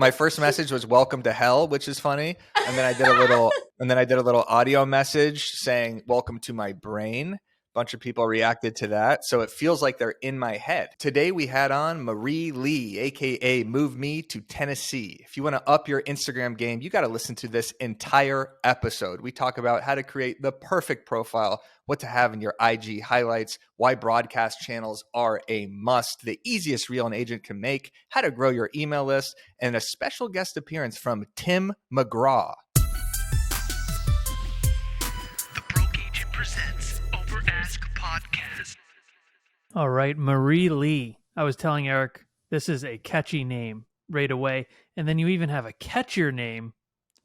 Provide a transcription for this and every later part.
my first message was welcome to hell, which is funny. And then I did a little audio message saying welcome to my brain. Bunch of people reacted to that. So it feels like they're in my head. Today we had on Marie Lee, AKA Move Me to Tennessee. If you want to up your Instagram game, you got to listen to this entire episode. We talk about how to create the perfect profile, what to have in your IG highlights, why broadcast channels are a must, the easiest reel an agent can make, how to grow your email list, and a special guest appearance from Tim McGraw. Podcast. All right, Marie Lee. I was telling Eric, this is a catchy name right away. And then you even have a catchier name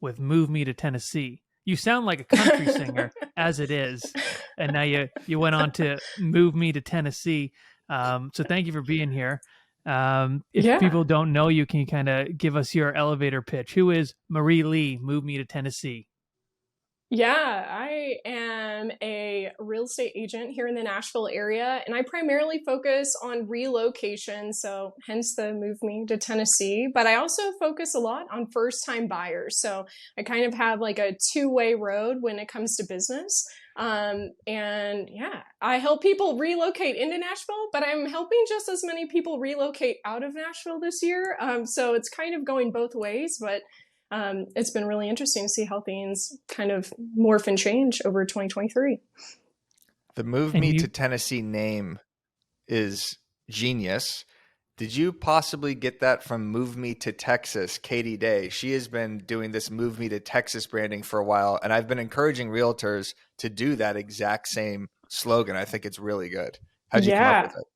with Move Me to Tennessee. You sound like a country singer as it is. And now you went on to Move Me to Tennessee. So thank you for being here. If people don't know you, can you kind of give us your elevator pitch? Who is Marie Lee, Move Me to Tennessee? Yeah, I am a real estate agent here in the Nashville area, and I primarily focus on relocation, so hence the Move Me to Tennessee. But I also focus a lot on first-time buyers, so I kind of have like a two-way road when it comes to business. And yeah, I help people relocate into Nashville, but I'm helping just as many people relocate out of Nashville this year. So it's kind of going both ways, but it's been really interesting to see how things kind of morph and change over 2023. The Move Me to Tennessee name is genius. Did you possibly get that from Move Me to Texas, Katie Day? She has been doing this Move Me to Texas branding for a while, and I've been encouraging realtors to do that exact same slogan. I think it's really good. How'd you come up with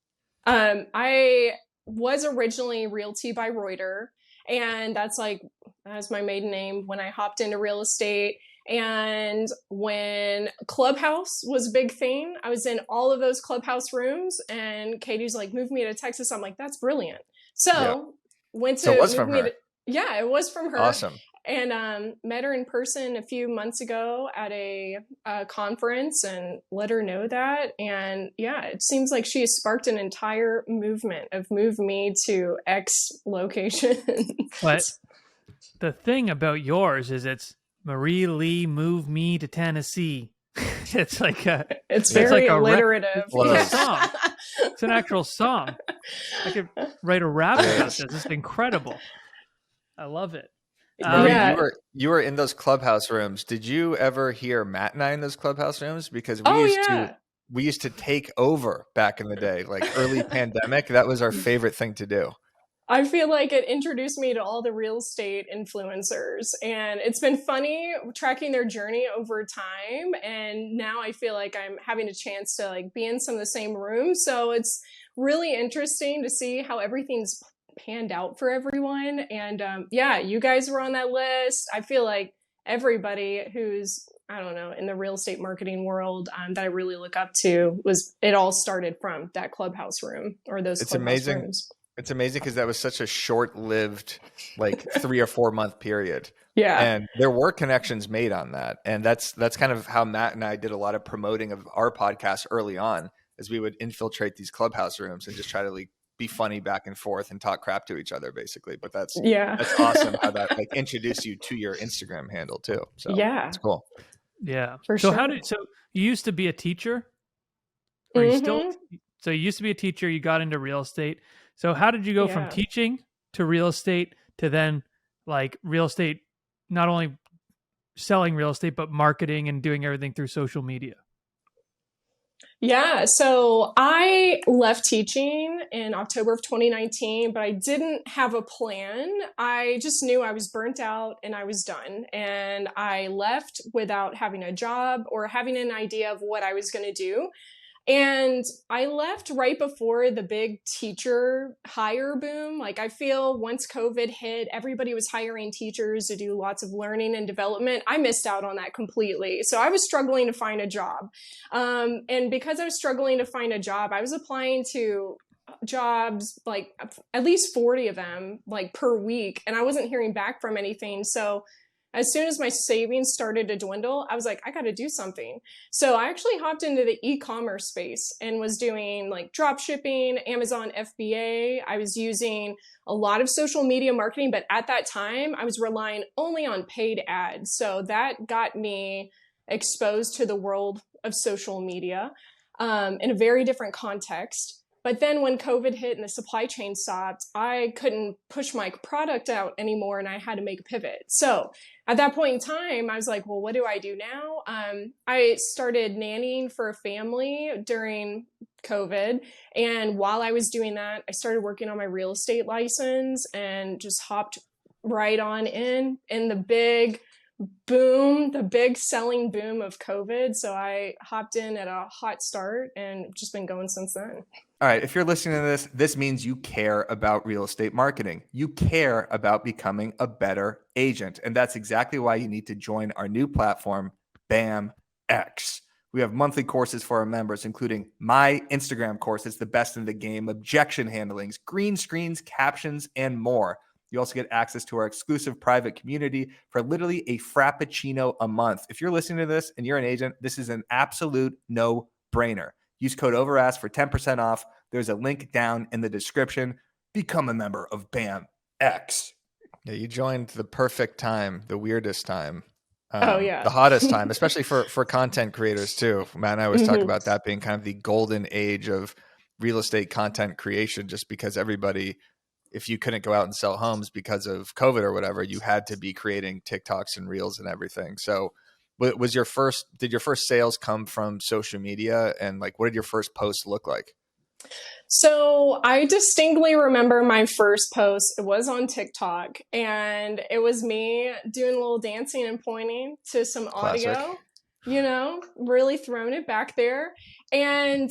it? I was originally Realty by Reuter, and that's my maiden name when I hopped into real estate. And when Clubhouse was a big thing, I was in all of those Clubhouse rooms, and Katie's like, Move Me to Texas. I'm like, that's brilliant. So went to, so it was from her. It was from her. Awesome. And met her in person a few months ago at a conference and let her know that. And yeah, it seems like she has sparked an entire movement of Move Me to X location. But the thing about yours is it's Marie Lee, Move Me to Tennessee. It's like it's very alliterative. It's a song. It's an actual song. I could write a rap about this. It's incredible. I love it. You were in those Clubhouse rooms. Did you ever hear Matt and I in those Clubhouse rooms? Because we used to take over back in the day, like early pandemic. That was our favorite thing to do. I feel like it introduced me to all the real estate influencers, and it's been funny tracking their journey over time. And now I feel like I'm having a chance to like be in some of the same rooms. So it's really interesting to see how everything's panned out for everyone. And you guys were on that list. I feel like everybody who's, I don't know, in the real estate marketing world that I really look up to, it all started from that Clubhouse room or those Clubhouse rooms. It's amazing because that was such a short-lived, like 3 or 4 month period. Yeah. And there were connections made on that. And that's kind of how Matt and I did a lot of promoting of our podcast early on, as we would infiltrate these Clubhouse rooms and just try to like be funny back and forth and talk crap to each other, basically. But that's awesome how that like introduced you to your Instagram handle too. So it's cool. Yeah. For sure. So you used to be a teacher? Or you still? So you used to be a teacher, you got into real estate. So how did you go from teaching to real estate to then like real estate, not only selling real estate, but marketing and doing everything through social media? Yeah, so I left teaching in October of 2019, but I didn't have a plan. I just knew I was burnt out and I was done. And I left without having a job or having an idea of what I was going to do. And I left right before the big teacher hire boom. Like I feel once COVID hit, everybody was hiring teachers to do lots of learning and development. I missed out on that completely. So I was struggling to find a job. And because I was struggling to find a job, I was applying to jobs, like at least 40 of them, like per week. And I wasn't hearing back from anything. So as soon as my savings started to dwindle, I was like, I got to do something. So I actually hopped into the e-commerce space and was doing like drop shipping, Amazon FBA. I was using a lot of social media marketing, but at that time I was relying only on paid ads. So that got me exposed to the world of social media in a very different context. But then when COVID hit and the supply chain stopped, I couldn't push my product out anymore and I had to make a pivot. So at that point in time, I was like, well, what do I do now? I started nannying for a family during COVID. And while I was doing that, I started working on my real estate license and just hopped right on in the big boom, the big selling boom of COVID. So I hopped in at a hot start and just been going since then. All right, if you're listening to this, this means you care about real estate marketing. You care about becoming a better agent. And that's exactly why you need to join our new platform, BAM X. We have monthly courses for our members, including my Instagram course. It's the best in the game, objection handlings, green screens, captions, and more. You also get access to our exclusive private community for literally a frappuccino a month. If you're listening to this and you're an agent, this is an absolute no-brainer. Use code OVERASK for 10% off. There's a link down in the description. Become a member of BAM X. Yeah, you joined the perfect time, the weirdest time. The hottest time, especially for content creators too. Matt and I always talk about that being kind of the golden age of real estate content creation, just because everybody, if you couldn't go out and sell homes because of COVID or whatever, you had to be creating TikToks and reels and everything. So did your first sales come from social media, and like, what did your first post look like? So I distinctly remember my first post. It was on TikTok and it was me doing a little dancing and pointing to some audio, really throwing it back there. And,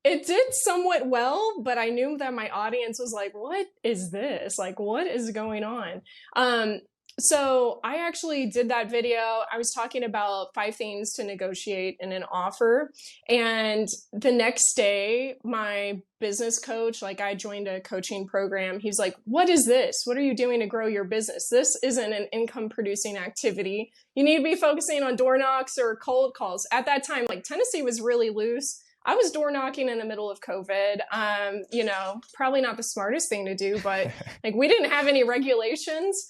it did somewhat well, but I knew that my audience was like, what is this? Like, what is going on? So I actually did that video. I was talking about 5 things to negotiate in an offer. And the next day, my business coach, like I joined a coaching program. He's like, what is this? What are you doing to grow your business? This isn't an income producing activity. You need to be focusing on door knocks or cold calls. At that time, like Tennessee was really loose. I was door knocking in the middle of COVID. Probably not the smartest thing to do, but like we didn't have any regulations.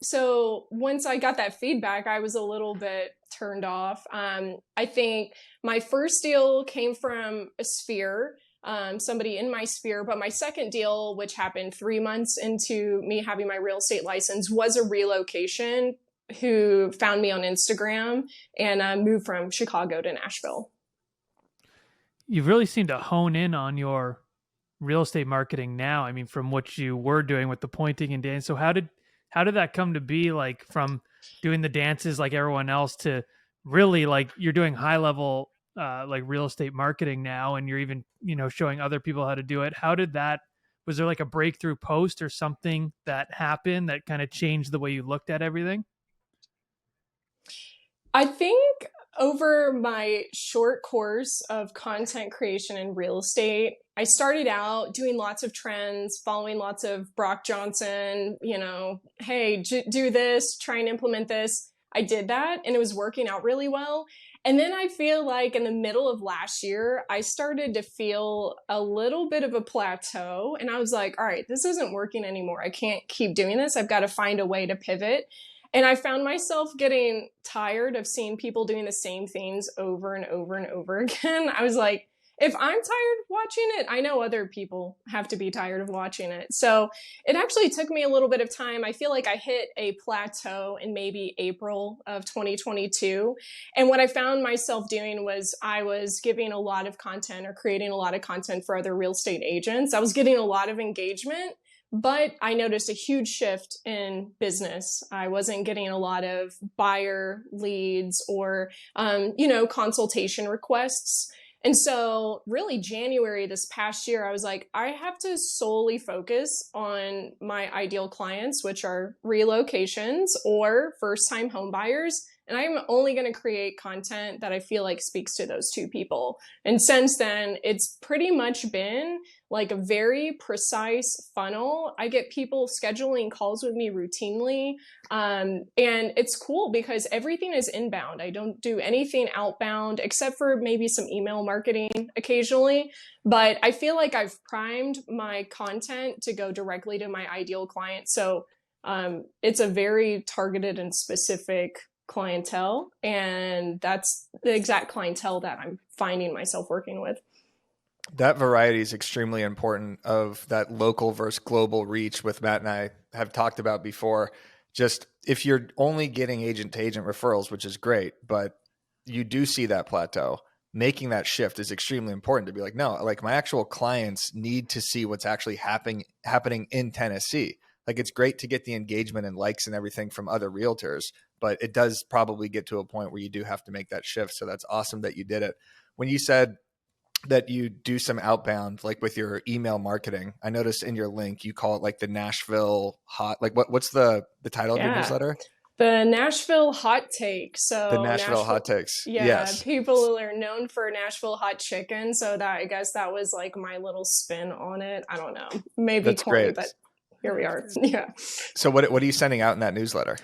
So once I got that feedback, I was a little bit turned off. I think my first deal came from a sphere, somebody in my sphere, but my second deal, which happened 3 months into me having my real estate license, was a relocation who found me on Instagram and moved from Chicago to Nashville. You really seem to hone in on your real estate marketing now. I mean, from what you were doing with the pointing and dance. So how did that come to be, like from doing the dances like everyone else to really like you're doing high level like real estate marketing now, and you're even, showing other people how to do it? Was there like a breakthrough post or something that happened that kind of changed the way you looked at everything? I think over my short course of content creation in real estate, I started out doing lots of trends, following lots of Brock Johnson, hey, do this, try and implement this. I did that and it was working out really well. And then I feel like in the middle of last year, I started to feel a little bit of a plateau. And I was like, all right, this isn't working anymore. I can't keep doing this. I've got to find a way to pivot. And I found myself getting tired of seeing people doing the same things over and over and over again. I was like, if I'm tired watching it, I know other people have to be tired of watching it. So it actually took me a little bit of time. I feel like I hit a plateau in maybe April of 2022. And what I found myself doing was I was giving a lot of content or creating a lot of content for other real estate agents. I was getting a lot of engagement. But I noticed a huge shift in business. I wasn't getting a lot of buyer leads or, consultation requests. And so really January this past year, I was like, I have to solely focus on my ideal clients, which are relocations or first-time home buyers. And I'm only going to create content that I feel like speaks to those two people. And since then, it's pretty much been like a very precise funnel. I get people scheduling calls with me routinely. And it's cool because everything is inbound. I don't do anything outbound except for maybe some email marketing occasionally. But I feel like I've primed my content to go directly to my ideal client. So it's a very targeted and specific clientele. And that's the exact clientele that I'm finding myself working with. That variety is extremely important, of that local versus global reach, with Matt and I have talked about before. Just if you're only getting agent to agent referrals, which is great, but you do see that plateau, making that shift is extremely important to be like, no, like my actual clients need to see what's actually happening in Tennessee. Like it's great to get the engagement and likes and everything from other realtors, but it does probably get to a point where you do have to make that shift. So that's awesome that you did it. When you said that you do some outbound, like with your email marketing, I noticed in your link, you call it like the Nashville Hot, like what's the title of your newsletter? The Nashville Hot Takes. So the Nashville Hot Takes. Yeah, yes. People are known for Nashville hot chicken. So that, I guess that was like my little spin on it. I don't know. Maybe That's corny, great. but here we are. Yeah. So what are you sending out in that newsletter?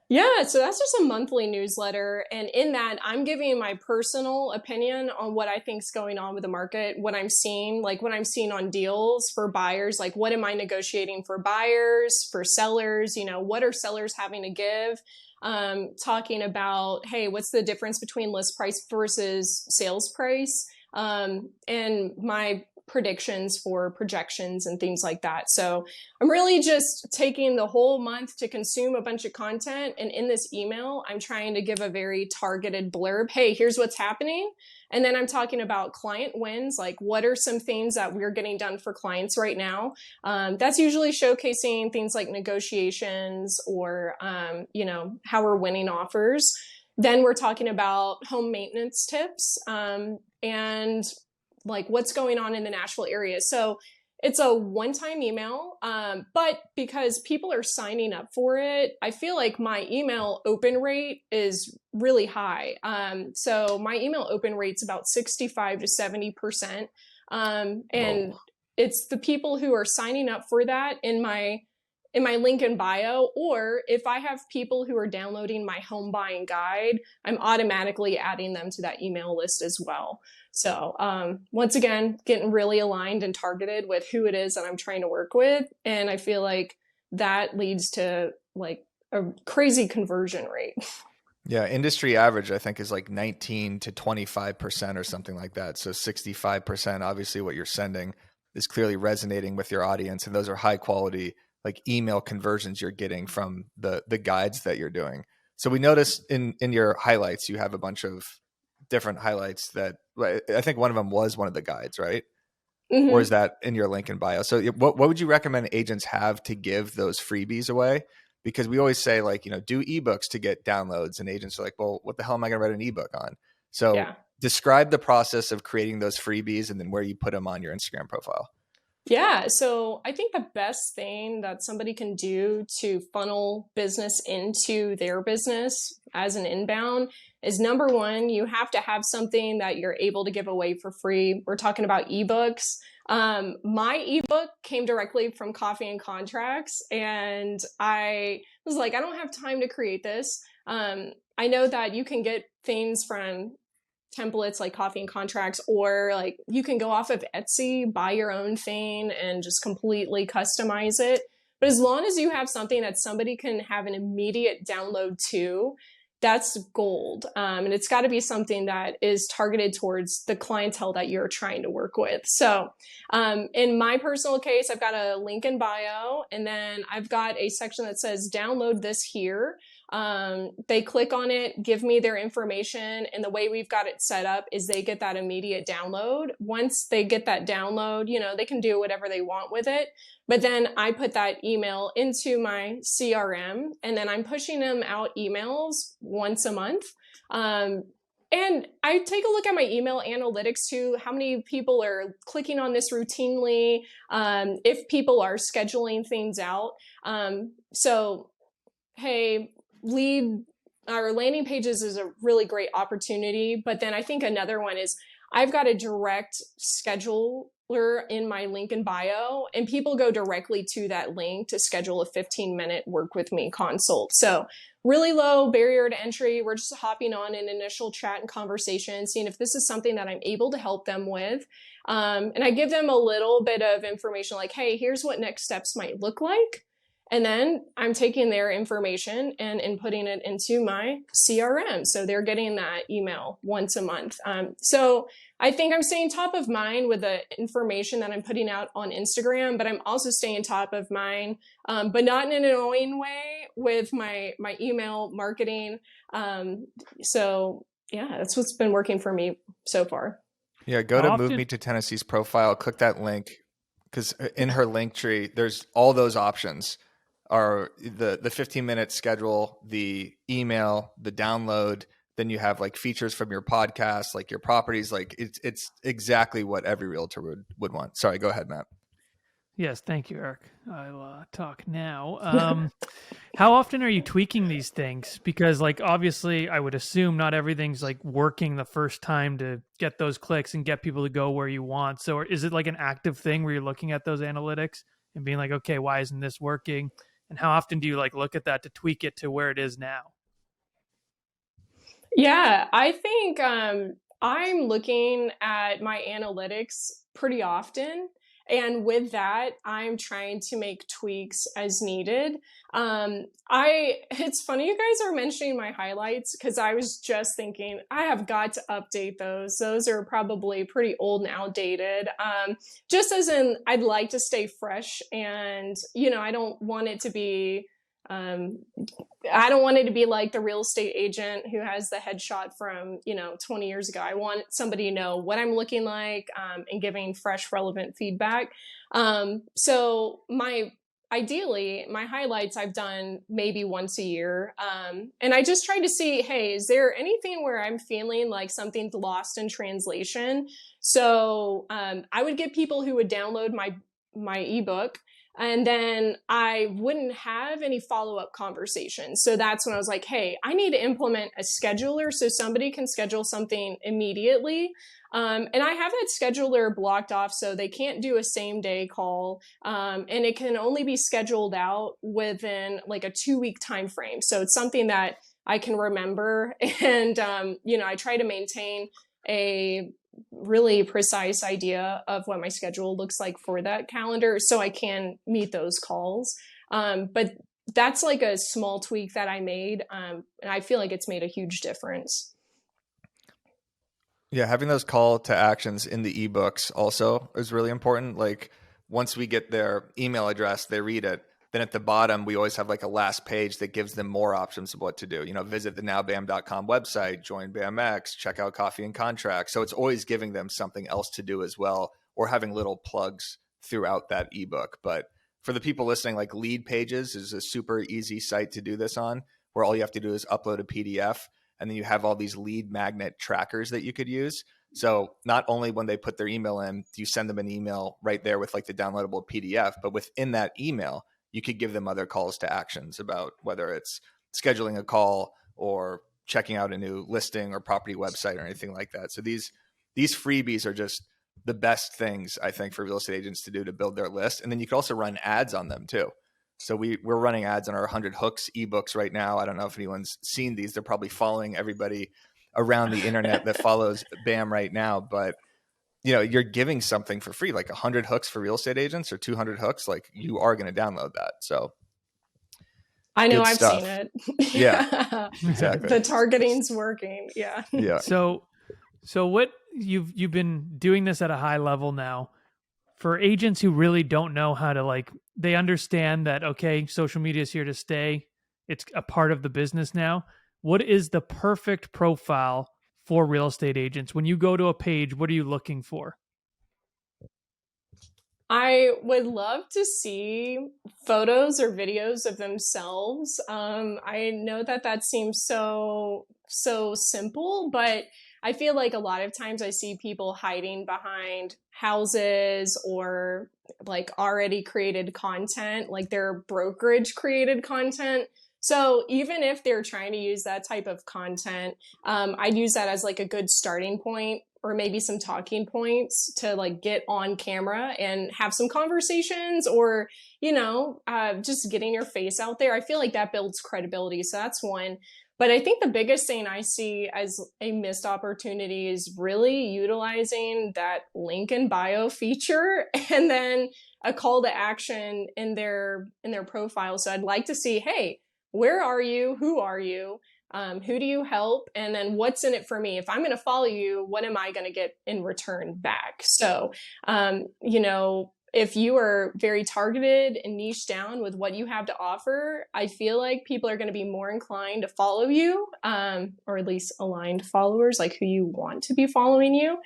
Yeah, so that's just a monthly newsletter. And in that, I'm giving my personal opinion on what I think is going on with the market, what I'm seeing, like what I'm seeing on deals for buyers, like what am I negotiating for buyers, for sellers, you know, what are sellers having to give? Talking about, hey, what's the difference between list price versus sales price? And my predictions for projections and things like that. So I'm really just taking the whole month to consume a bunch of content. And in this email, I'm trying to give a very targeted blurb. Hey, here's what's happening. And then I'm talking about client wins, like what are some things that we're getting done for clients right now. That's usually showcasing things like negotiations or, you know, how we're winning offers. Then we're talking about home maintenance tips and like what's going on in the Nashville area. So it's a one-time email, but because people are signing up for it, I feel like my email open rate is really high. So my email open rate's about 65 to 70%. And Whoa. It's the people who are signing up for that in my link in bio, or if I have people who are downloading my home buying guide, I'm automatically adding them to that email list as well. So once again, getting really aligned and targeted with who it is that I'm trying to work with. And I feel like that leads to like a crazy conversion rate. Yeah, industry average, I think, is like 19 to 25% or something like that. So 65%, obviously what you're sending is clearly resonating with your audience. And those are high quality like email conversions you're getting from the guides that you're doing. So we noticed in your highlights, you have a bunch of different highlights that I think one of them was one of the guides, right? Mm-hmm. Or is that in your link in bio? So what would you recommend agents have to give those freebies away? Because we always say like, you know, do ebooks to get downloads, and agents are like, well, what the hell am I going to write an ebook on? So describe the process of creating those freebies and then where you put them on your Instagram profile. Yeah. So I think the best thing that somebody can do to funnel business into their business as an inbound is, number one, you have to have something that you're able to give away for free. We're talking about ebooks. My ebook came directly from Coffee and Contracts, and I was like, I don't have time to create this. I know that you can get things from templates like Coffee and Contracts, or like you can go off of Etsy, buy your own thing and just completely customize it. But as long as you have something that somebody can have an immediate download to, that's gold. And it's got to be something that is targeted towards the clientele that you're trying to work with. So in my personal case, I've got a link in bio, and then I've got a section that says download this here. They click on it, give me their information, and the way we've got it set up is they get that immediate download. Once they get that download, you know, they can do whatever they want with it. But then I put that email into my CRM, and then I'm pushing them out emails once a month. And I take a look at my email analytics too, how many people are clicking on this routinely, if people are scheduling things out. So, hey, lead our landing pages is a really great opportunity. But then I think another one is I've got a direct scheduler in my link in bio, and people go directly to that link to schedule a 15-minute work with me consult. So really low barrier to entry. We're just hopping on an initial chat and conversation, seeing if this is something that I'm able to help them with. And I give them a little bit of information like, hey, here's what next steps might look like. And then I'm taking their information and inputting it into my CRM. So they're getting that email once a month. So I think I'm staying top of mind with the information that I'm putting out on Instagram, but I'm also staying top of mind, but not in an annoying way with my email marketing. So yeah, that's what's been working for me so far. Yeah, go to Move Me to Tennessee's profile, click that link, because in her link tree, there's all those options. Are the 15-minute schedule, the email, the download, then you have like features from your podcast, like your properties, like it's exactly what every realtor would want. Sorry, go ahead, Matt. Yes, thank you, Eric. I'll talk now. How often are you tweaking these things? Because like obviously I would assume not everything's like working the first time to get those clicks and get people to go where you want. So is it like an active thing where you're looking at those analytics and being like, okay, why isn't this working? And how often do you like look at that to tweak it to where it is now? Yeah, I think I'm looking at my analytics pretty often. And with that, I'm trying to make tweaks as needed. It's funny you guys are mentioning my highlights because I was just thinking I have got to update those. Those are probably pretty old and outdated. Just as in, I'd like to stay fresh, and I don't want it to be. I don't want it to be like the real estate agent who has the headshot from 20 years ago. I want somebody to know what I'm looking like, and giving fresh, relevant feedback. So ideally, my highlights I've done maybe once a year. And I just try to see, hey, is there anything where I'm feeling like something's lost in translation? So I would get people who would download my ebook, and then I wouldn't have any follow-up conversations. So that's when I was like, hey, I need to implement a scheduler so somebody can schedule something immediately. And I have that scheduler blocked off so they can't do a same day call. And it can only be scheduled out within like a 2-week time frame. So it's something that I can remember. And, I try to maintain a really precise idea of what my schedule looks like for that calendar so I can meet those calls. But that's like a small tweak that I made. And I feel like it's made a huge difference. Yeah, having those call to actions in the ebooks also is really important. Like once we get their email address, they read it. Then at the bottom, we always have like a last page that gives them more options of what to do. Visit the nowbam.com website, join BAMX, check out Coffee and Contract. So it's always giving them something else to do as well, or having little plugs throughout that ebook. But for the people listening, like Lead Pages is a super easy site to do this on, where all you have to do is upload a PDF, and then you have all these lead magnet trackers that you could use. So not only when they put their email in, do you send them an email right there with like the downloadable PDF, but within that email, you could give them other calls to actions about whether it's scheduling a call or checking out a new listing or property website or anything like that. So these freebies are just the best things, I think, for real estate agents to do to build their list. And then you could also run ads on them too. So we're running ads on our 100 Hooks ebooks right now. I don't know if anyone's seen these. They're probably following everybody around the internet that follows BAM right now. But you're giving something for free, like 100 hooks for real estate agents or 200 hooks. Like you are going to download that. So I know I've seen it. Yeah, exactly. The targeting's working. Yeah. Yeah. So what you've been doing this at a high level now for agents who really don't know how to they understand that, okay, social media is here to stay. It's a part of the business now. What is the perfect profile for real estate agents? When you go to a page, what are you looking for? I would love to see photos or videos of themselves. I know that seems so simple, but I feel like a lot of times I see people hiding behind houses or like already created content, like their brokerage created content. So even if they're trying to use that type of content, I'd use that as like a good starting point, or maybe some talking points to like get on camera and have some conversations, or, just getting your face out there. I feel like that builds credibility. So that's one. But I think the biggest thing I see as a missed opportunity is really utilizing that link in bio feature and then a call to action in their profile. So I'd like to see, hey, where are you? Who are you? Who do you help? And then what's in it for me? If I'm going to follow you, what am I going to get in return back? So, if you are very targeted and niche down with what you have to offer, I feel like people are going to be more inclined to follow you, or at least aligned followers, like who you want to be following you.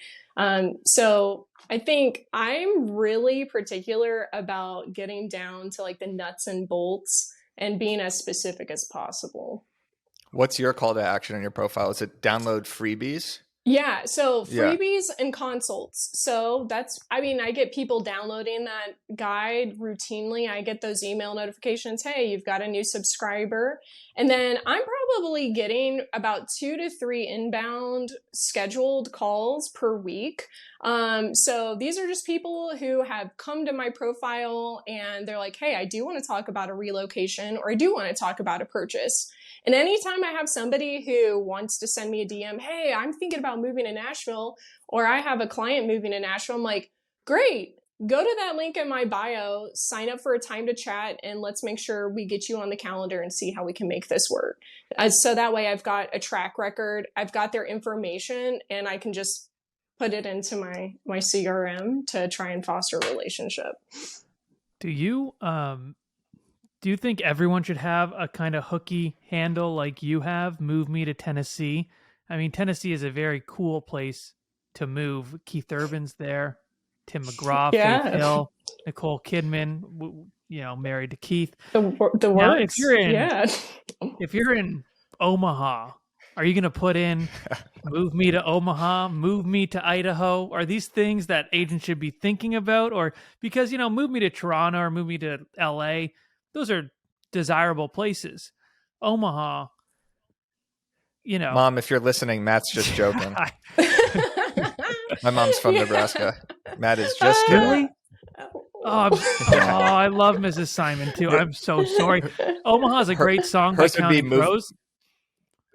So I think I'm really particular about getting down to like the nuts and bolts and being as specific as possible. What's your call to action on your profile? Is it download freebies? Yeah, so freebies and consults. So I get people downloading that guide routinely. I get those email notifications, hey, you've got a new subscriber. And then I'm probably getting about 2 to 3 inbound scheduled calls per week. So these are just people who have come to my profile and they're like, hey, I do want to talk about a relocation, or I do want to talk about a purchase. And anytime I have somebody who wants to send me a DM, hey, I'm thinking about moving to Nashville, or I have a client moving to Nashville, I'm like, great, go to that link in my bio, sign up for a time to chat, and let's make sure we get you on the calendar and see how we can make this work. So that way I've got a track record, I've got their information, and I can just put it into my CRM to try and foster a relationship. Do you think everyone should have a kind of hooky handle like you have? Move me to Tennessee. I mean, Tennessee is a very cool place to move. Keith Urban's there, Tim McGraw, Yeah. Faith Hill, Nicole Kidman, married to Keith. The works. Now, if you're in Omaha, are you going to put in move me to Omaha, move me to Idaho? Are these things that agents should be thinking about? Or because, move me to Toronto or move me to LA, those are desirable places. Omaha, Mom, if you're listening, Matt's just joking. My mom's from Nebraska. Matt is just kidding. Really? I love Mrs. Simon too. I'm so sorry. Omaha's a great song by Counting Crows.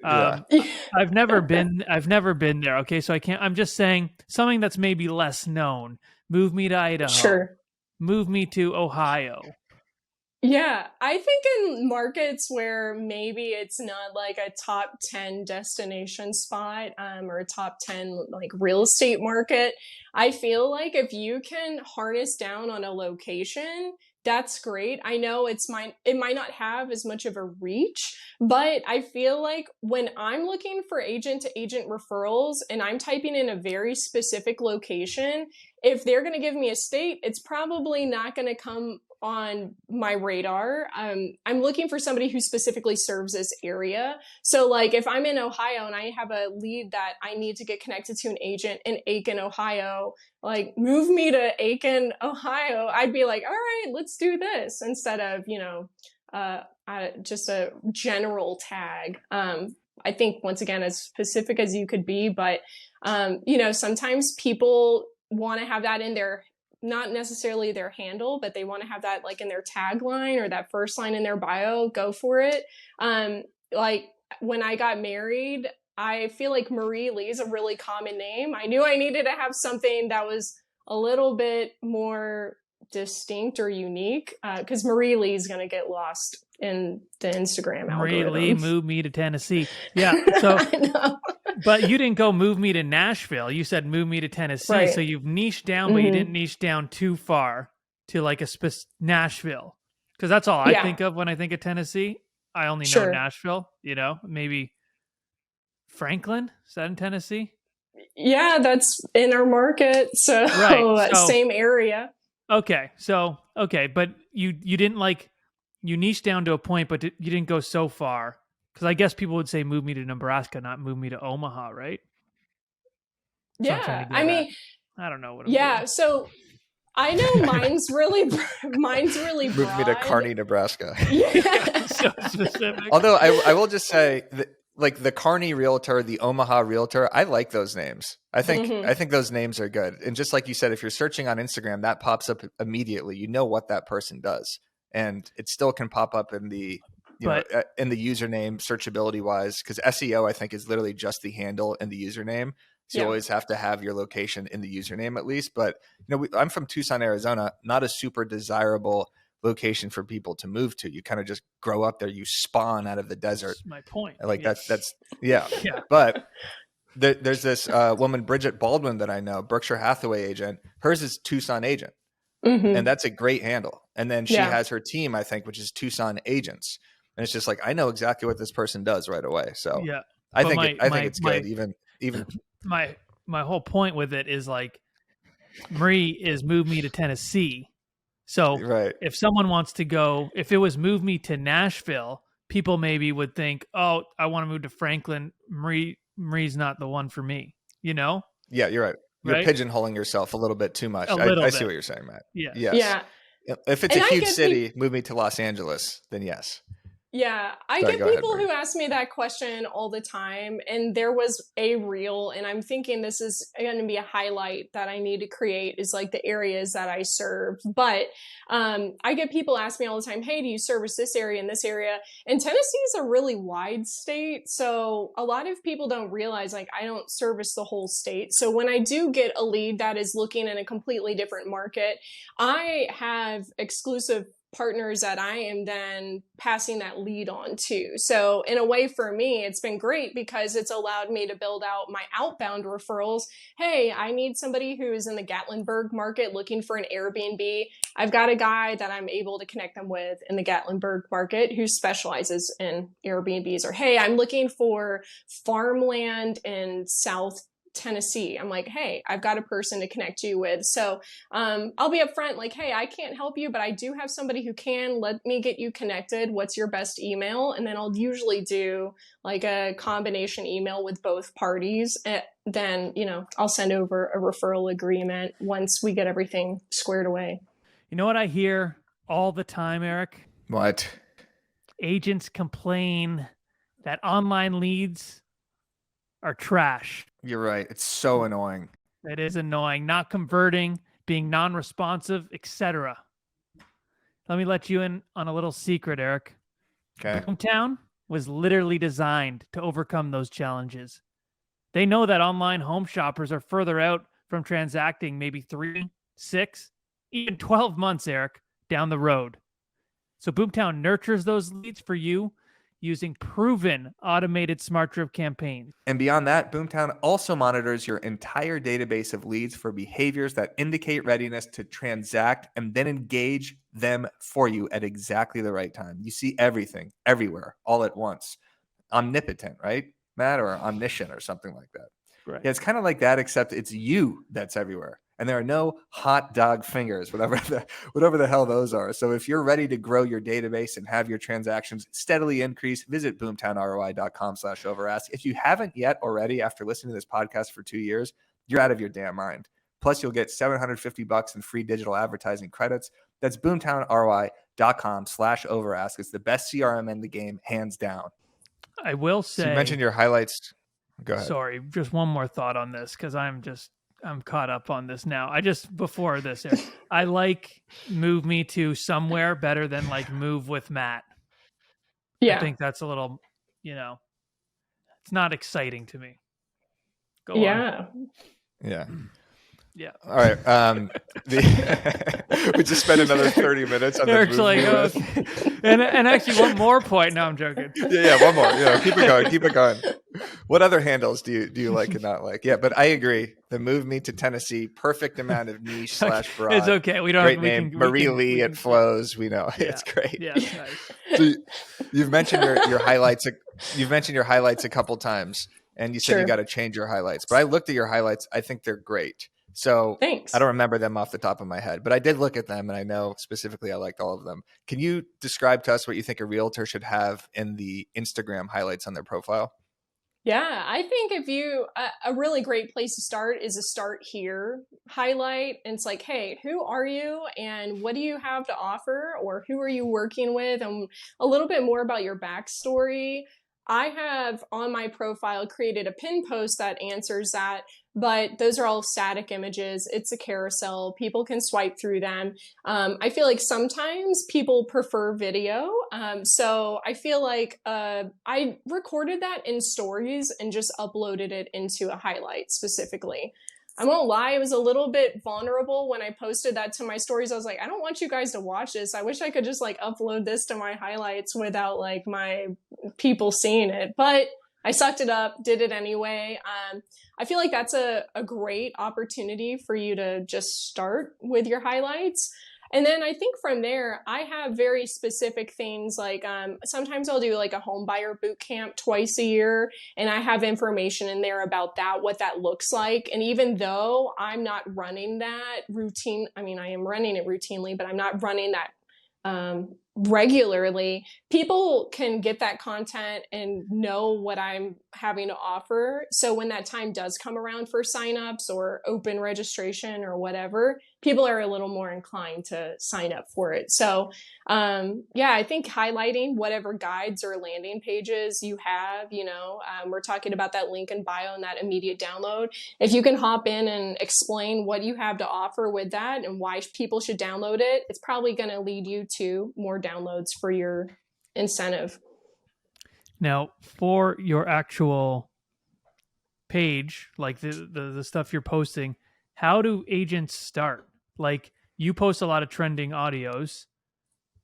I've never been there. Okay, so I can't. I'm just saying something that's maybe less known. Move me to Idaho. Sure. Move me to Ohio. Yeah, I think in markets where maybe it's not like a top 10 destination spot, or a top 10 like real estate market, I feel like if you can harness down on a location, that's great. I know it might not have as much of a reach, but I feel like when I'm looking for agent to agent referrals and I'm typing in a very specific location, if they're going to give me a state, it's probably not going to come on my radar. I'm looking for somebody who specifically serves this area. So like if I'm in Ohio and I have a lead that I need to get connected to an agent in Aiken, Ohio, like move me to Aiken, Ohio, I'd be like, all right, let's do this instead of, just a general tag. I think once again, as specific as you could be, but, sometimes people want to have that in their, not necessarily their handle, but they want to have that like in their tagline or that first line in their bio. Go for it. Like when I got married, I feel like Marie Lee is a really common name. I knew I needed to have something that was a little bit more distinct or unique, because Marie Lee is going to get lost in the Instagram algorithm. Marie Lee, move me to Tennessee. Yeah. So, but you didn't go move me to Nashville. You said move me to Tennessee. Right. So you've niched down, but you didn't niche down too far to like a Nashville. Because that's all I think of when I think of Tennessee. I only know Nashville, maybe Franklin. Is that in Tennessee? Yeah, that's in our market. So, same area. Okay. But you didn't you niched down to a point, but you didn't go so far. Because I guess people would say move me to Nebraska, not move me to Omaha, right? Yeah. I mean, I don't know what I'm doing. So I know mine's really Moved me to broad. Kearney, Nebraska. Yeah. So specific. Although I will just say that, like the Kearney Realtor, the Omaha Realtor, I like those names. I think those names are good. And just like you said, if you're searching on Instagram, that pops up immediately. You know what that person does, and it still can pop up in the in the username searchability wise, because SEO I think is literally just the handle and the username. So you always have to have your location in the username at least. But I'm from Tucson, Arizona, not a super desirable location for people to move to. You kind of just grow up there. You spawn out of the desert. That's my point. Like that's yeah. But there's this woman, Bridget Baldwin, that I know, Berkshire Hathaway agent. Hers is Tucson agent, and that's a great handle. And then she has her team, I think, which is Tucson agents. And it's just like, I know exactly what this person does right away. So I think it's good. Even my whole point with it is like, Marie is move me to Tennessee. So if someone wants to go, if it was move me to Nashville, people maybe would think, oh, I want to move to Franklin. Marie's not the one for me, Yeah, you're right. You're pigeonholing yourself a little bit too much. I see what you're saying, Matt. Yeah. Yes. Yeah. If it's a huge city, move me to Los Angeles, then yes. Yeah, I get people who ask me that question all the time, and there was a reel, and I'm thinking this is going to be a highlight that I need to create is like the areas that I serve. But I get people ask me all the time, hey, do you service this area and this area? And Tennessee is a really wide state, so a lot of people don't realize like I don't service the whole state. So when I do get a lead that is looking in a completely different market, I have exclusive partners that I am then passing that lead on to. So in a way for me, it's been great because it's allowed me to build out my outbound referrals. Hey, I need somebody who is in the Gatlinburg market looking for an Airbnb. I've got a guy that I'm able to connect them with in the Gatlinburg market who specializes in Airbnbs. Or, hey, I'm looking for farmland in South Tennessee. I'm like, hey, I've got a person to connect you with. So I'll be upfront like, hey, I can't help you, but I do have somebody who can. Let me get you connected. What's your best email? And then I'll usually do like a combination email with both parties. Then, I'll send over a referral agreement once we get everything squared away. You know what I hear all the time, Eric? What? Agents complain that online leads are trash. You're right. It's so annoying. It is annoying. Not converting, being non-responsive, etc. Let me let you in on a little secret, Eric. Okay. Boomtown was literally designed to overcome those challenges. They know that online home shoppers are further out from transacting maybe 3, 6, even 12 months, Eric, down the road. So Boomtown nurtures those leads for you using proven automated smart drip campaigns. And beyond that, Boomtown also monitors your entire database of leads for behaviors that indicate readiness to transact and then engage them for you at exactly the right time. You see everything, everywhere, all at once. Omnipotent, right, Matt? Or omniscient or something like that. Right. Yeah, it's kind of like that, except it's you that's everywhere. And there are no hot dog fingers, whatever the hell those are. So if you're ready to grow your database and have your transactions steadily increase, visit boomtownroi.com/overask. If you haven't yet already, after listening to this podcast for 2 years, you're out of your damn mind. Plus, you'll get $750 in free digital advertising credits. That's boomtownroi.com/overask. It's the best CRM in the game, hands down. I will say. So you mentioned your highlights. Go ahead. Sorry, just one more thought on this because I'm caught up on this now. Before this, I like move me to somewhere better than like move with Matt. Yeah. I think that's a little, it's not exciting to me. Go on. Yeah. Yeah. All right. We just spent another 30 minutes on Eric's the like, okay. And actually one more point. No, I'm joking. Yeah, one more. Yeah, keep it going. What other handles do you like and not like? Yeah, but I agree. The move me to Tennessee, perfect amount of niche / broad. It's okay. We don't. Great name, Marie Lee. It flows. We know it's great. Yeah, it's nice. So you've mentioned your highlights. You've mentioned your highlights a couple times, and you said you got to change your highlights. But I looked at your highlights. I think they're great. So thanks. I don't remember them off the top of my head, but I did look at them and I know specifically I liked all of them. Can you describe to us what you think a realtor should have in the Instagram highlights on their profile? Yeah, I think if you, a really great place to start is a start here highlight. And it's like, hey, who are you and what do you have to offer? Or who are you working with? And a little bit more about your backstory. I have on my profile created a pin post that answers that, but those are all static images. It's a carousel. People can swipe through them. I feel like sometimes people prefer video. So I feel like I recorded that in stories and just uploaded it into a highlight specifically. I won't lie, it was a little bit vulnerable when I posted that to my stories. I was like, I don't want you guys to watch this. I wish I could just like upload this to my highlights without like my people seeing it. But I sucked it up, did it anyway. I feel like that's a great opportunity for you to just start with your highlights. And then I think from there, I have very specific things like sometimes I'll do like a home buyer boot camp twice a year. And I have information in there about that, what that looks like. And even though I'm not running that routine, I mean, I am running it routinely, but I'm not running that regularly, people can get that content and know what I'm having to offer. So when that time does come around for signups or open registration or whatever, people are a little more inclined to sign up for it. So yeah, I think highlighting whatever guides or landing pages you have, we're talking about that link in bio and that immediate download. If you can hop in and explain what you have to offer with that and why people should download it, it's probably going to lead you to more downloads for your incentive. Now, for your actual page, like the stuff you're posting, how do agents start? Like, you post a lot of trending audios.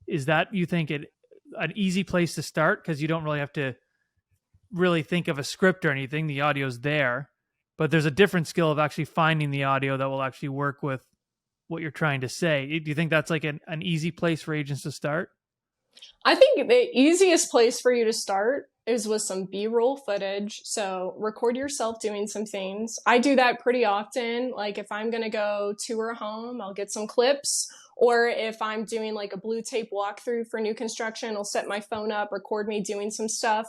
Is that, you think, an easy place to start because you don't really have to really think of a script or anything? The audio's there, but there's a different skill of actually finding the audio that will actually work with what you're trying to say. Do you think that's like an easy place for agents to start? I think the easiest place for you to start is with some B-roll footage. So record yourself doing some things. I do that pretty often. Like if I'm going to go tour a home, I'll get some clips. Or if I'm doing like a blue tape walkthrough for new construction, I'll set my phone up, record me doing some stuff.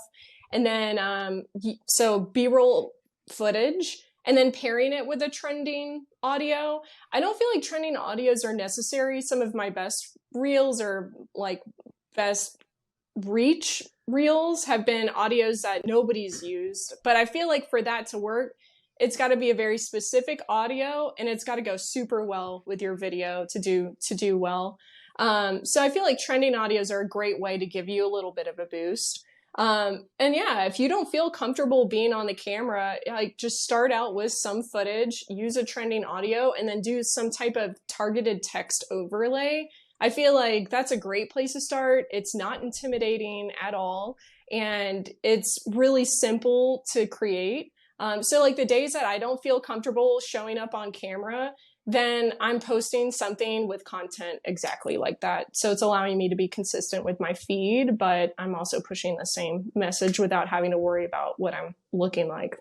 And then, so B-roll footage, and then pairing it with a trending audio. I don't feel like trending audios are necessary. Some of my best reels or like best reach reels have been audios that nobody's used. But I feel like for that to work, it's got to be a very specific audio and it's got to go super well with your video to do well. So I feel like trending audios are a great way to give you a little bit of a boost. And yeah, if you don't feel comfortable being on the camera, like just start out with some footage, use a trending audio, and then do some type of targeted text overlay. I feel like that's a great place to start. It's not intimidating at all. And it's really simple to create. So like the days that I don't feel comfortable showing up on camera, then I'm posting something with content exactly like that. So it's allowing me to be consistent with my feed, but I'm also pushing the same message without having to worry about what I'm looking like.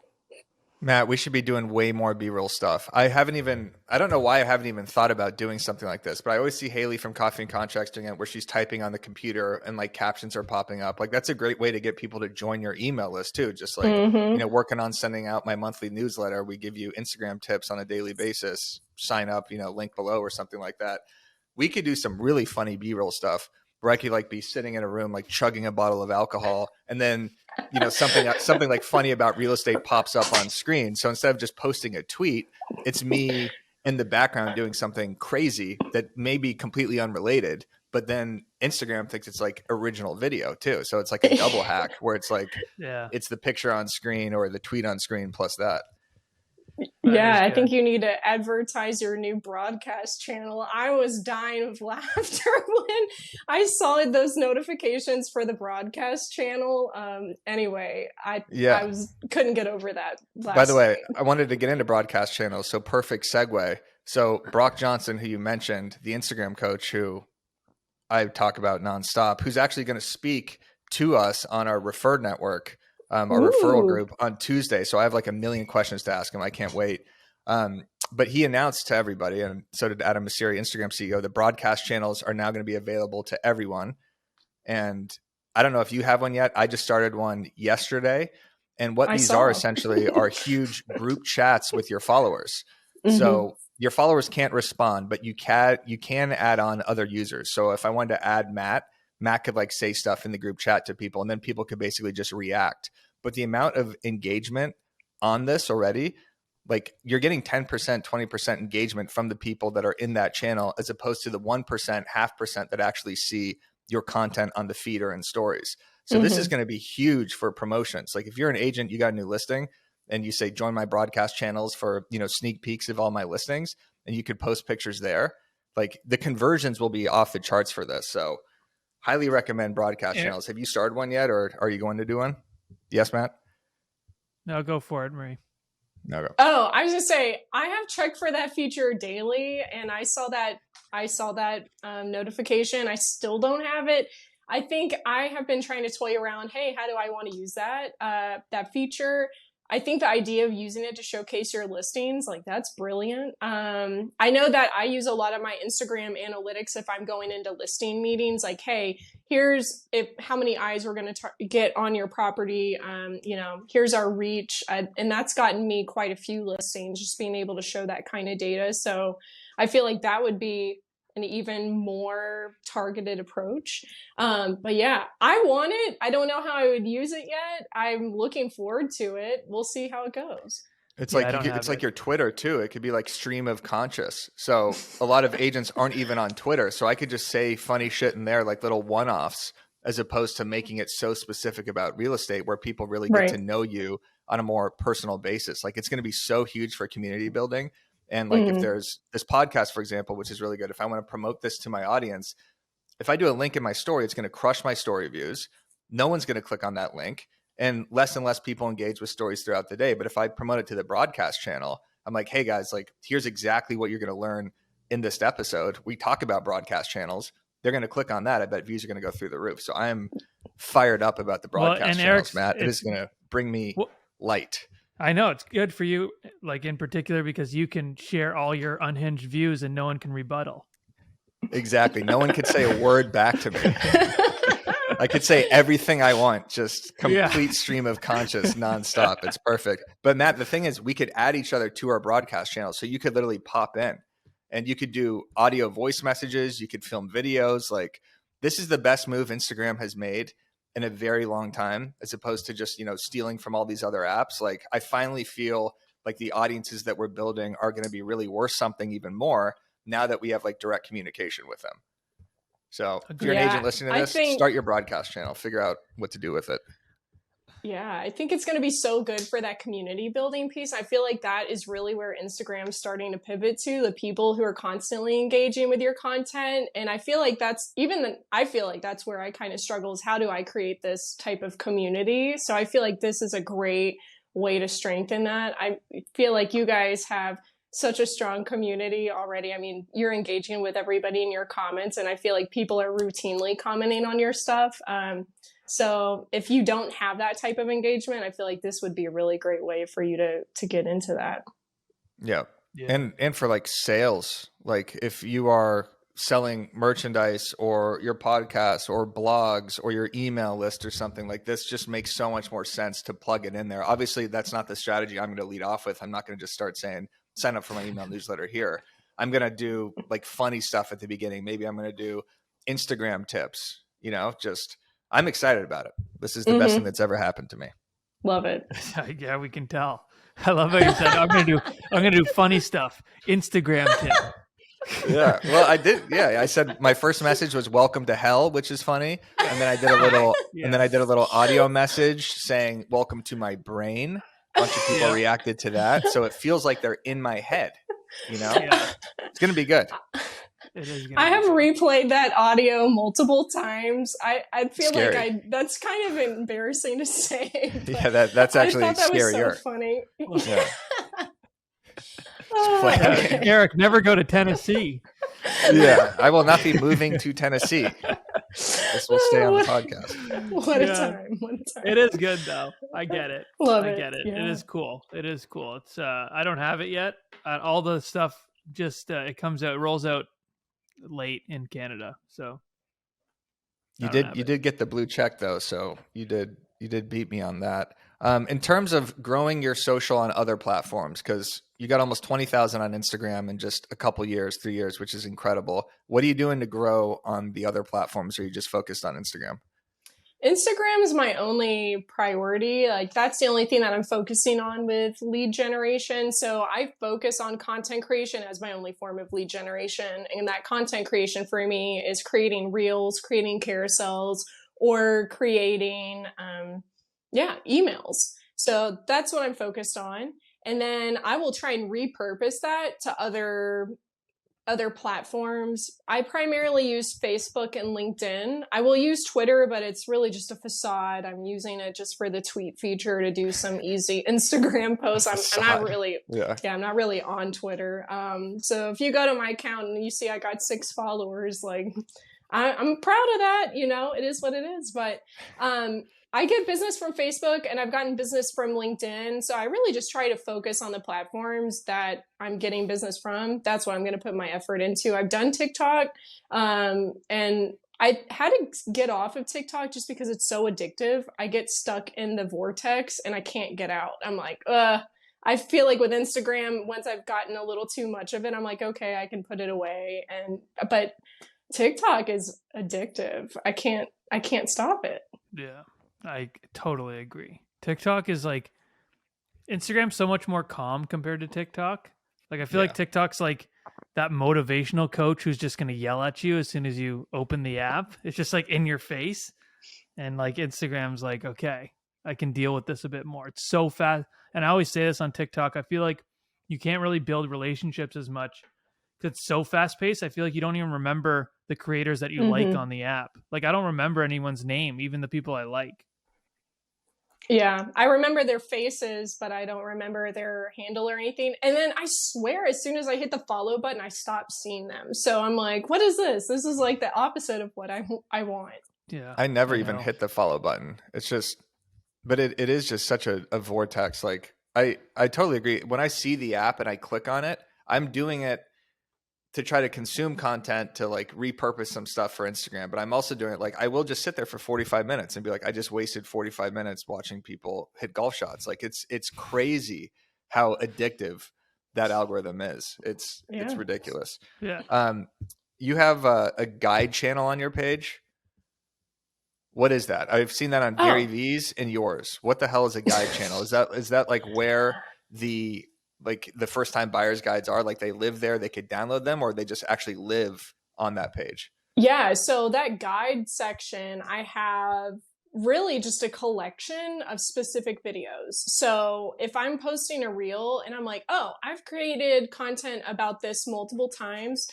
Matt, we should be doing way more B-roll stuff. I don't know why I haven't even thought about doing something like this, but I always see Haley from Coffee and Contracts doing it where she's typing on the computer and like captions are popping up. Like that's a great way to get people to join your email list too. Just like, working on sending out my monthly newsletter, we give you Instagram tips on a daily basis. Sign up, link below or something like that. We could do some really funny B-roll stuff where I could like be sitting in a room, like chugging a bottle of alcohol, and then, something like funny about real estate pops up on screen. So instead of just posting a tweet, it's me in the background doing something crazy that may be completely unrelated, but then Instagram thinks it's like original video too. So it's like a double hack where it's like, it's the picture on screen or the tweet on screen plus that. Yeah, I think you need to advertise your new broadcast channel. I was dying of laughter when I saw those notifications for the broadcast channel. Anyway, I couldn't get over that last By the way, night. I wanted to get into broadcast channels, so perfect segue. So Brock Johnson, who you mentioned, the Instagram coach who I talk about nonstop, who's actually going to speak to us on our Referred network, our referral group on Tuesday. So I have like a million questions to ask him. I can't wait. But he announced to everybody, and so did Adam Mosseri, Instagram CEO, the broadcast channels are now going to be available to everyone. And I don't know if you have one yet. I just started one yesterday. And what I these saw. are essentially are huge group chats with your followers. So your followers can't respond, but you can add on other users. So if I wanted to add Matt could like say stuff in the group chat to people, and then people could basically just react. But the amount of engagement on this already, like you're getting 10%, 20% engagement from the people that are in that channel, as opposed to the 1%, 0.5% that actually see your content on the feed or in stories. So this is going to be huge for promotions. Like if you're an agent, you got a new listing and you say, join my broadcast channels for, sneak peeks of all my listings, and you could post pictures there. Like the conversions will be off the charts for this. So highly recommend broadcast channels. Have you started one yet, or are you going to do one? Yes, Matt? No, go for it, Marie. No, go. Oh, I was just say I have checked for that feature daily, and I saw that notification. I still don't have it. I think I have been trying to toy around. Hey, how do I want to use that feature? I think the idea of using it to showcase your listings, like that's brilliant. I know that I use a lot of my Instagram analytics if I'm going into listing meetings, like, hey, here's how many eyes we're going to get on your property. Here's our reach. And that's gotten me quite a few listings, just being able to show that kind of data. So I feel like that would be an even more targeted approach. But yeah, I want it. I don't know how I would use it yet. I'm looking forward to it. We'll see how it goes. It's like your Twitter too. It could be like stream of conscious. So a lot of agents aren't even on Twitter. So I could just say funny shit in there, like little one-offs, as opposed to making it so specific about real estate where people really get to know you on a more personal basis. Like it's going to be so huge for community building. And like if there's this podcast, for example, which is really good, if I want to promote this to my audience, if I do a link in my story, it's going to crush my story views. No one's going to click on that link, and less people engage with stories throughout the day. But if I promote it to the broadcast channel, I'm like, hey guys, like here's exactly what you're going to learn in this episode. We talk about broadcast channels. They're going to click on that. I bet views are going to go through the roof. So I am fired up about the broadcast channels, Matt. It is going to bring me light. I know it's good for you, like in particular, because you can share all your unhinged views and no one can rebuttal. Exactly. No one could say a word back to me. I could say everything I want, just complete stream of conscious nonstop. It's perfect. But Matt, the thing is, we could add each other to our broadcast channel. So you could literally pop in and you could do audio voice messages. You could film videos. Like this is the best move Instagram has made in a very long time, as opposed to just, stealing from all these other apps. Like I finally feel like the audiences that we're building are going to be really worth something even more now that we have like direct communication with them. So if you're an agent listening to this, start your broadcast channel, figure out what to do with it. Yeah, I think it's going to be so good for that community building piece. I feel like that is really where Instagram's starting to pivot to, the people who are constantly engaging with your content. And I feel like that's where I kind of struggle, is how do I create this type of community? So I feel like this is a great way to strengthen that. I feel like you guys have such a strong community already. I mean, you're engaging with everybody in your comments, and I feel like people are routinely commenting on your stuff. So if you don't have that type of engagement, I feel like this would be a really great way for you to get into that. Yeah. And for like sales, like if you are selling merchandise or your podcast or blogs or your email list or something like this, just makes so much more sense to plug it in there. Obviously, that's not the strategy I'm going to lead off with. I'm not going to just start saying, sign up for my email newsletter here. I'm going to do like funny stuff at the beginning. Maybe I'm going to do Instagram tips, I'm excited about it. This is the best thing that's ever happened to me. Love it. Yeah, we can tell. I love how you said, I'm going to do funny stuff. Instagram tip. Yeah. Well, I did. Yeah. I said my first message was welcome to hell, which is funny. And then I did a little audio message saying welcome to my brain. A bunch of people reacted to that. So it feels like they're in my head, It's going to be good. I have replayed that audio multiple times. I feel Scary. like that's kind of embarrassing to say. Yeah, that's actually I thought that scarier. was so funny. Yeah. Eric, never go to Tennessee. Yeah, I will not be moving to Tennessee. This will stay on the podcast. What a time. It is good though. I get it. I get it. Yeah. It is cool. It's I don't have it yet. All the stuff just it rolls out late in Canada. So you did get the blue check though, so you did beat me on that. In terms of growing your social on other platforms, because you got almost 20,000 on Instagram in just a couple years, 3 years, which is incredible. What are you doing to grow on the other platforms, or are you just focused on Instagram? Instagram is my only priority. Like, that's the only thing that I'm focusing on with lead generation. So I focus on content creation as my only form of lead generation. And that content creation for me is creating reels, creating carousels, or creating, emails. So that's what I'm focused on. And then I will try and repurpose that to other platforms. I primarily use Facebook and LinkedIn. I will use Twitter, but it's really just a facade. I'm using it just for the tweet feature to do some easy Instagram posts. I'm not really, I'm not really on Twitter. So if you go to my account and you see I got 6 followers, like, I'm proud of that. It is what it is. But I get business from Facebook and I've gotten business from LinkedIn. So I really just try to focus on the platforms that I'm getting business from. That's what I'm going to put my effort into. I've done TikTok, and I had to get off of TikTok just because it's so addictive. I get stuck in the vortex and I can't get out. I'm like, I feel like with Instagram, once I've gotten a little too much of it, I'm like, okay, I can put it away. But TikTok is addictive. I can't stop it. Yeah. I totally agree. TikTok is like, Instagram's so much more calm compared to TikTok. Like, I feel like TikTok's like that motivational coach who's just going to yell at you as soon as you open the app. It's just like in your face. And like Instagram's like, okay, I can deal with this a bit more. It's so fast. And I always say this on TikTok. I feel like you can't really build relationships as much because it's so fast paced. I feel like you don't even remember the creators that you like on the app. Like, I don't remember anyone's name, even the people I like. Yeah, I remember their faces, but I don't remember their handle or anything. And then I swear, as soon as I hit the follow button, I stopped seeing them. So I'm like, what is this? This is like the opposite of what I want. Yeah, I never even hit the follow button. It's just, but it is just such a vortex. Like, I totally agree. When I see the app and I click on it, I'm doing it to try to consume content, to like repurpose some stuff for Instagram. But I'm also doing it, like, I will just sit there for 45 minutes and be like, I just wasted 45 minutes watching people hit golf shots. Like, it's crazy how addictive that algorithm is. It's ridiculous. Yeah. You have a guide channel on your page. What is that? I've seen that on Gary V's and yours. What the hell is a guide channel? Is that like where the first time buyers guides are? Like, they live there, they could download them, or they just actually live on that page? Yeah. So that guide section, I have really just a collection of specific videos. So if I'm posting a reel and I'm like, oh, I've created content about this multiple times,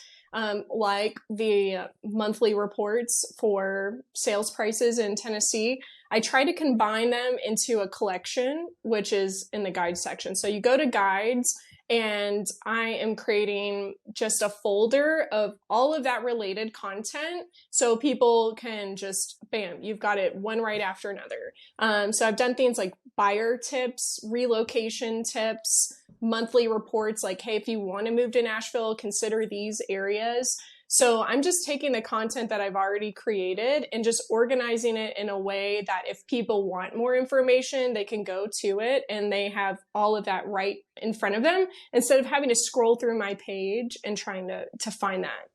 like the monthly reports for sales prices in Tennessee, I try to combine them into a collection, which is in the guide section. So you go to guides, and I am creating just a folder of all of that related content so people can just, bam, you've got it one right after another. So I've done things like buyer tips, relocation tips, monthly reports like, hey, if you want to move to Nashville, consider these areas. So I'm just taking the content that I've already created and just organizing it in a way that if people want more information, they can go to it and they have all of that right in front of them instead of having to scroll through my page and trying to find that.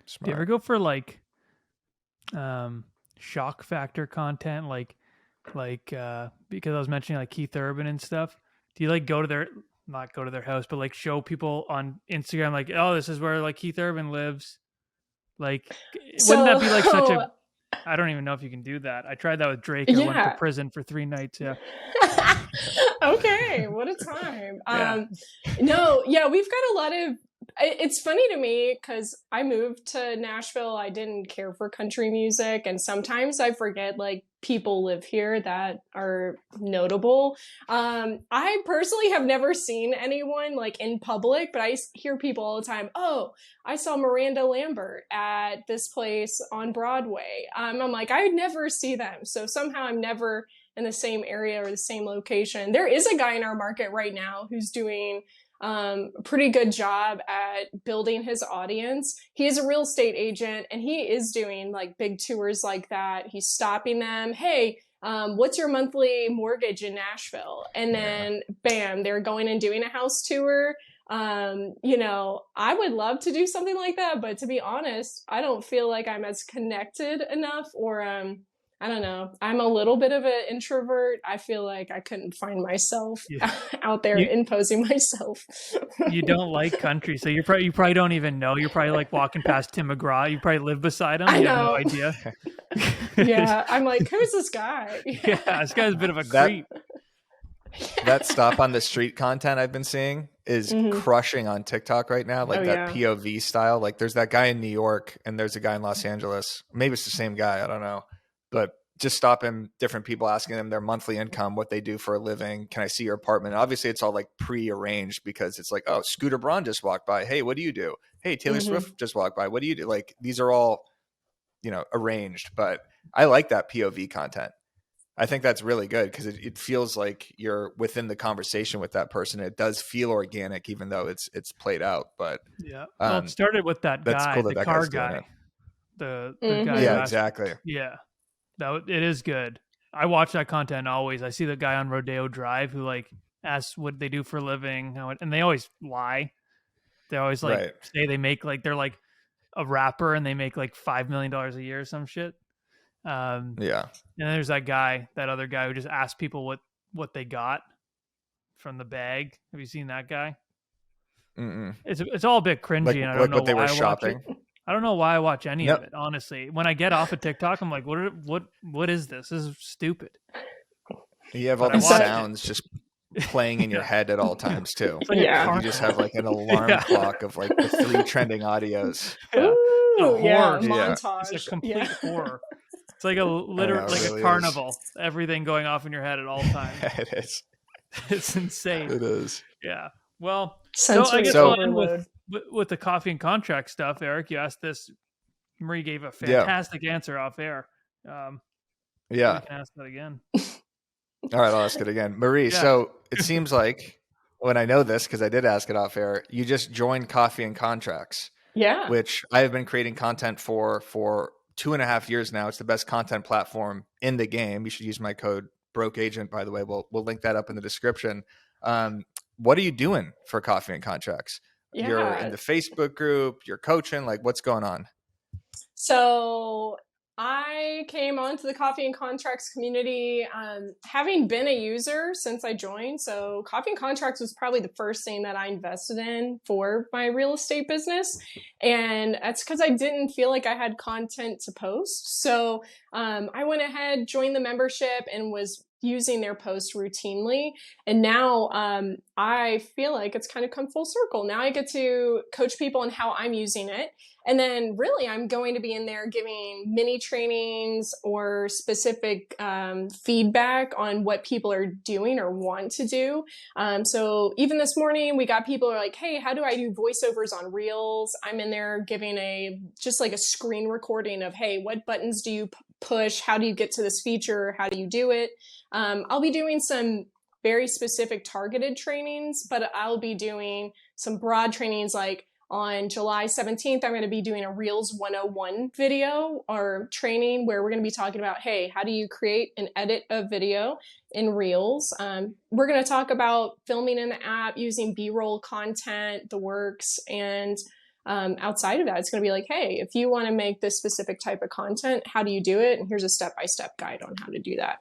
Smart. Do you ever go for like shock factor content, like because I was mentioning like Keith Urban and stuff? Do you like not go to their house, but like show people on Instagram, like, oh, this is where like Keith Urban lives? Like, wouldn't that be like such a, I don't even know if you can do that. I tried that with Drake. I went to prison for 3 nights. Yeah. Okay. What a time. No, we've got a lot of, it's funny to me because I moved to Nashville. I didn't care for country music. And sometimes I forget like people live here that are notable. I personally have never seen anyone like in public, but I hear people all the time, oh, I saw Miranda Lambert at this place on Broadway. I'm like, I would never see them. So somehow I'm never in the same area or the same location. There is a guy in our market right now who's doing a pretty good job at building his audience. He is a real estate agent, and he is doing like big tours like that. He's stopping them. Hey, what's your monthly mortgage in Nashville? And then bam, they're going and doing a house tour. You know, I would love to do something like that, but to be honest, I don't feel like I'm as connected enough, or I don't know. I'm a little bit of an introvert. I feel like I couldn't find myself out there imposing myself. You don't like country, so you probably don't even know. You're probably like walking past Tim McGraw. You probably live beside him. You have no idea. Yeah, I'm like, who's this guy? Yeah, this guy's a bit of a creep. That stop on the street content I've been seeing is crushing on TikTok right now. Like that POV style. Like there's that guy in New York and there's a guy in Los Angeles. Maybe it's the same guy. I don't know. But just stopping different people, asking them their monthly income, what they do for a living. Can I see your apartment? And obviously it's all like pre-arranged because it's like, oh, Scooter Braun just walked by. Hey, what do you do? Hey, Taylor Swift just walked by. What do you do? Like these are all, you know, arranged, but I like that POV content. I think that's really good because it feels like you're within the conversation with that person. It does feel organic, even though it's played out. But well, it started with that guy, cool the car guy, the guy. Yeah, exactly. Yeah, it is good. I watch that content always. I see the guy on Rodeo Drive who like asks what they do for a living, and they always lie. They always like say they make like they're like a rapper and they make like $5 million a year or some shit. And there's that other guy who just asks people what they got from the bag. Have you seen that guy? It's all a bit cringy, and I don't know what they why were shopping. I don't know why I watch any of it. Honestly, when I get off of TikTok, I'm like, what is this? This is stupid. You have all the sounds just playing in your head at all times too. Like you just have like an alarm clock of like the 3 trending audios. Montage. It's a complete horror. It's like a carnival. Everything going off in your head at all times. It is. It's insane. It is. Yeah. Well, so I guess we'll end with the coffee and contract stuff. Eric, you asked this. Marie gave a fantastic answer off air. We can ask that again. All right, I'll ask it again. Marie, so it seems like when I know this, because I did ask it off air, you just joined Coffee and Contracts. Yeah. Which I have been creating content for 2.5 years now. It's the best content platform in the game. You should use my code BROKEAGENT, by the way. We'll link that up in the description. What are you doing for Coffee and Contracts? Yeah. You're in the Facebook group, you're coaching, like what's going on? So I came onto the Coffee and Contracts community having been a user since I joined. So Coffee and Contracts was probably the first thing that I invested in for my real estate business. And that's because I didn't feel like I had content to post. So I went ahead, joined the membership, and was using their posts routinely. And now I feel like it's kind of come full circle. Now I get to coach people on how I'm using it. And then really I'm going to be in there giving mini trainings or specific feedback on what people are doing or want to do. So even this morning, we got people who are like, hey, how do I do voiceovers on Reels? I'm in there giving just like a screen recording of, hey, what buttons do you push? How do you get to this feature? How do you do it? I'll be doing some very specific targeted trainings, but I'll be doing some broad trainings like on July 17th, I'm going to be doing a Reels 101 video or training where we're going to be talking about, hey, how do you create and edit a video in Reels? We're going to talk about filming in the app, using B-roll content, the works, and outside of that, it's going to be like, hey, if you want to make this specific type of content, how do you do it? And here's a step-by-step guide on how to do that.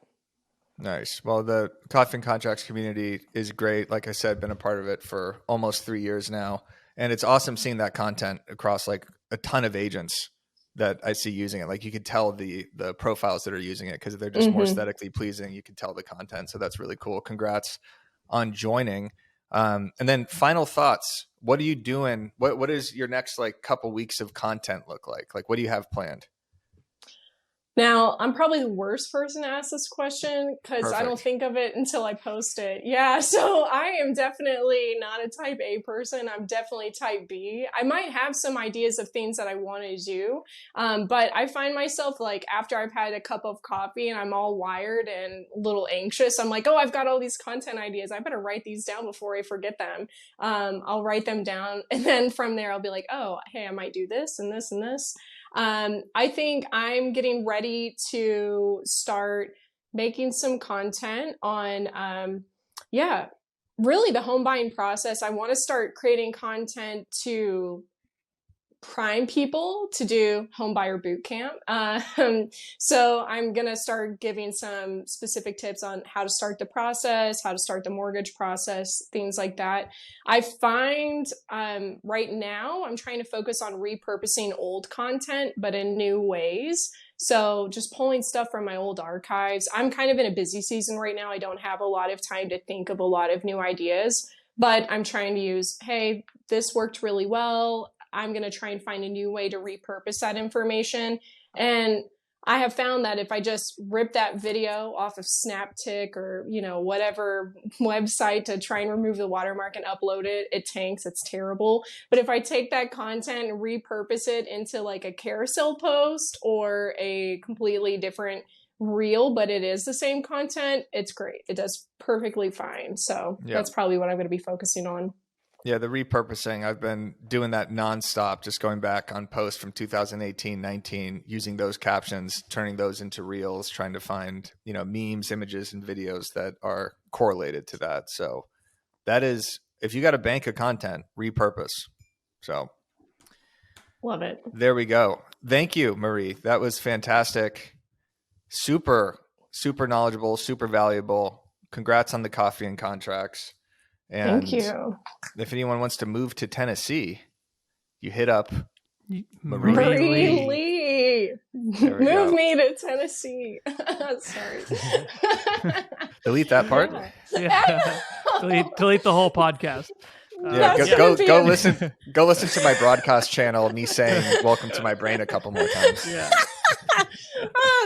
Nice. Well, the Coffee and Contracts community is great. Like I said, been a part of it for almost 3 years now. And it's awesome seeing that content across like a ton of agents that I see using it. Like you could tell the profiles that are using it because they're just more aesthetically pleasing. You can tell the content. So that's really cool. Congrats on joining. And then final thoughts. What are you doing? What is your next like couple weeks of content look like? Like what do you have planned? Now, I'm probably the worst person to ask this question because I don't think of it until I post it. Yeah, so I am definitely not a type A person. I'm definitely type B. I might have some ideas of things that I want to do, but I find myself like after I've had a cup of coffee and I'm all wired and a little anxious, I'm like, oh, I've got all these content ideas. I better write these down before I forget them. I'll write them down, and then from there I'll be like, oh, hey, I might do this and this and this. I think I'm getting ready to start making some content on, really the home buying process. I want to start creating content to prime people to do home buyer boot camp. So I'm going to start giving some specific tips on how to start the process, how to start the mortgage process, things like that. I find right now I'm trying to focus on repurposing old content, but in new ways. So just pulling stuff from my old archives. I'm kind of in a busy season right now. I don't have a lot of time to think of a lot of new ideas, but I'm trying to use, hey, this worked really well. I'm going to try and find a new way to repurpose that information. And I have found that if I just rip that video off of Snaptic or, whatever website to try and remove the watermark and upload it, it tanks. It's terrible. But if I take that content and repurpose it into like a carousel post or a completely different reel, but it is the same content, it's great. It does perfectly fine. So that's probably what I'm going to be focusing on. Yeah, the repurposing, I've been doing that nonstop, just going back on posts from 2018, 19, using those captions, turning those into reels, trying to find, memes, images, and videos that are correlated to that. So that is, if you got a bank of content, repurpose. So love it. There we go. Thank you, Marie. That was fantastic. Super, super knowledgeable, super valuable. Congrats on the coffee and contracts. And thank you. If anyone wants to move to Tennessee, you hit up Marie Lee. Move me to Tennessee. Sorry. Delete that part. Yeah. Delete the whole podcast. Go listen. Go listen to my broadcast channel. Me saying "Welcome to my brain" a couple more times. Yeah.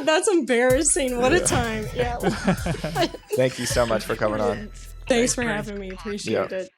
That's embarrassing. What a time. Yeah. Thank you so much for coming on. Thanks for having me. Appreciate it.